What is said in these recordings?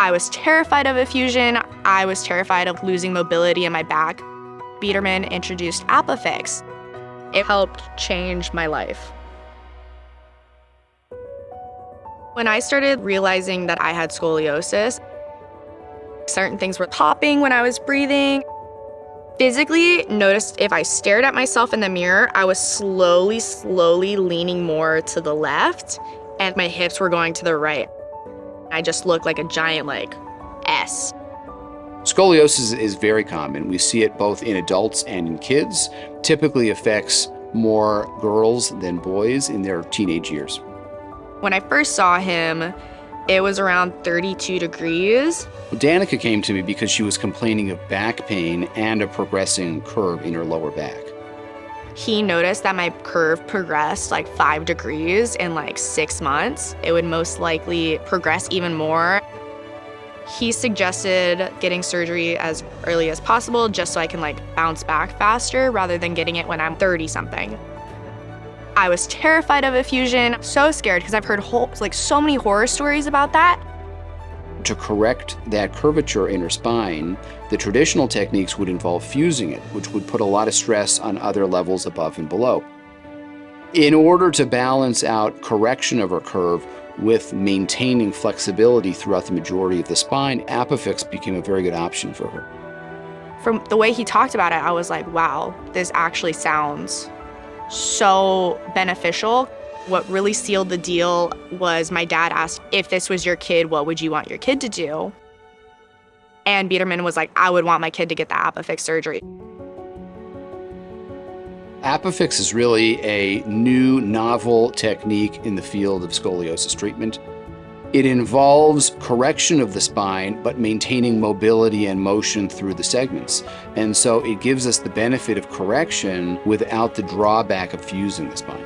I was terrified of a fusion. I was terrified of losing mobility in my back. Bederman introduced ApiFix. It helped change my life. When I started realizing that I had scoliosis, certain things were popping when I was breathing. Physically, noticed if I stared at myself in the mirror, I was slowly leaning more to the left, and my hips were going to the right. I just looked like a giant, S. Scoliosis is very common. We see it both in adults and in kids. Typically affects more girls than boys in their teenage years. When I first saw him, it was around 32 degrees. Danica came to me because she was complaining of back pain and a progressing curve in her lower back. He noticed that my curve progressed 5 degrees in 6 months. It would most likely progress even more. He suggested getting surgery as early as possible just so I can bounce back faster rather than getting it when I'm 30-something. I was terrified of a fusion, so scared because I've heard so many horror stories about that. To correct that curvature in her spine, the traditional techniques would involve fusing it, which would put a lot of stress on other levels above and below. In order to balance out correction of her curve with maintaining flexibility throughout the majority of the spine, ApiFix became a very good option for her. From the way he talked about it, I was like, wow, this actually sounds so beneficial. What really sealed the deal was my dad asked, if this was your kid, what would you want your kid to do? And Bederman was like, I would want my kid to get the ApiFix surgery. ApiFix is really a new, novel technique in the field of scoliosis treatment. It involves correction of the spine, but maintaining mobility and motion through the segments. And so it gives us the benefit of correction without the drawback of fusing the spine.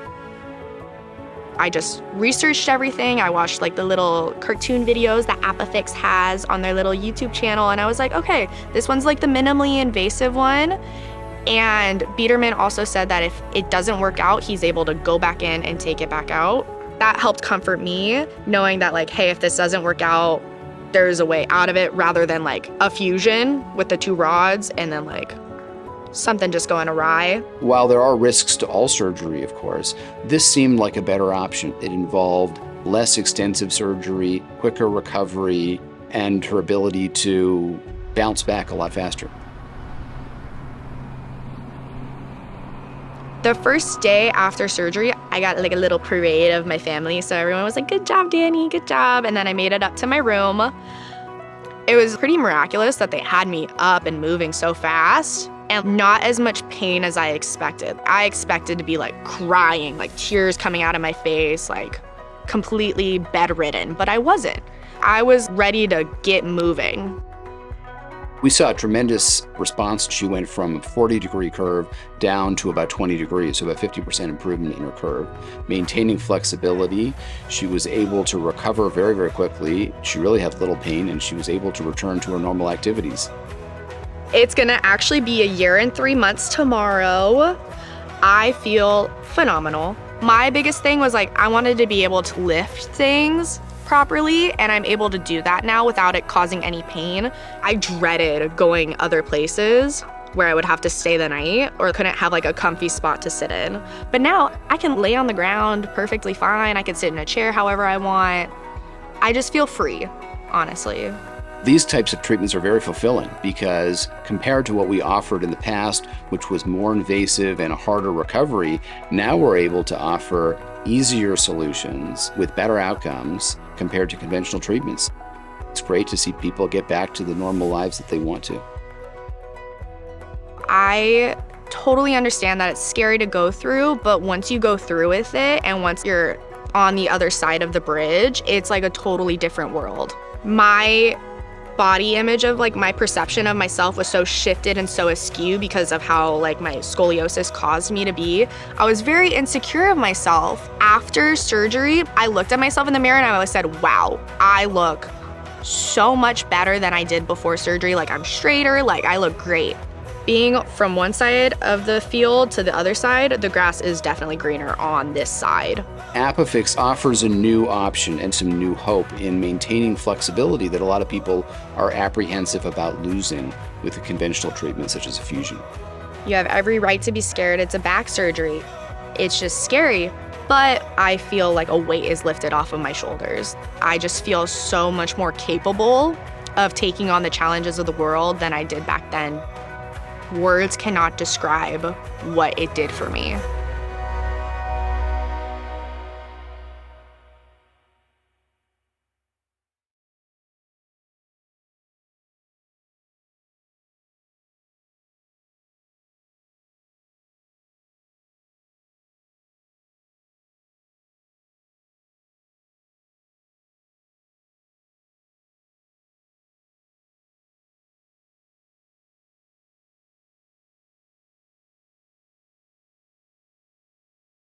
I just researched everything. I watched the little cartoon videos that ApiFix has on their little YouTube channel. And I was like, okay, this one's the minimally invasive one. And Bederman also said that if it doesn't work out, he's able to go back in and take it back out. That helped comfort me, knowing that hey, if this doesn't work out, there's a way out of it rather than a fusion with the 2 rods and then something just going awry. While there are risks to all surgery, of course, this seemed like a better option. It involved less extensive surgery, quicker recovery, and her ability to bounce back a lot faster. The first day after surgery, I got a little parade of my family. So everyone was like, good job, Danny, good job. And then I made it up to my room. It was pretty miraculous that they had me up and moving so fast and not as much pain as I expected. I expected to be crying, tears coming out of my face, completely bedridden, but I wasn't. I was ready to get moving. We saw a tremendous response. She went from a 40-degree curve down to about 20 degrees, so about 50% improvement in her curve. Maintaining flexibility, she was able to recover very, very quickly. She really had little pain, and she was able to return to her normal activities. It's gonna actually be 1 year and 3 months tomorrow. I feel phenomenal. My biggest thing was I wanted to be able to lift things properly, and I'm able to do that now without it causing any pain. I dreaded going other places where I would have to stay the night or couldn't have a comfy spot to sit in. But now I can lay on the ground perfectly fine. I can sit in a chair however I want. I just feel free, honestly. These types of treatments are very fulfilling because compared to what we offered in the past, which was more invasive and a harder recovery, now we're able to offer easier solutions with better outcomes compared to conventional treatments. It's great to see people get back to the normal lives that they want to. I totally understand that it's scary to go through, but once you go through with it and once you're on the other side of the bridge, it's a totally different world. My body image of my perception of myself was so shifted and so askew because of how my scoliosis caused me to be. I was very insecure of myself. After surgery, I looked at myself in the mirror and I said, wow, I look so much better than I did before surgery. I'm straighter, I look great. Being from one side of the field to the other side, the grass is definitely greener on this side. ApiFix offers a new option and some new hope in maintaining flexibility that a lot of people are apprehensive about losing with a conventional treatment such as a fusion. You have every right to be scared. It's a back surgery. It's just scary, but I feel like a weight is lifted off of my shoulders. I just feel so much more capable of taking on the challenges of the world than I did back then. Words cannot describe what it did for me.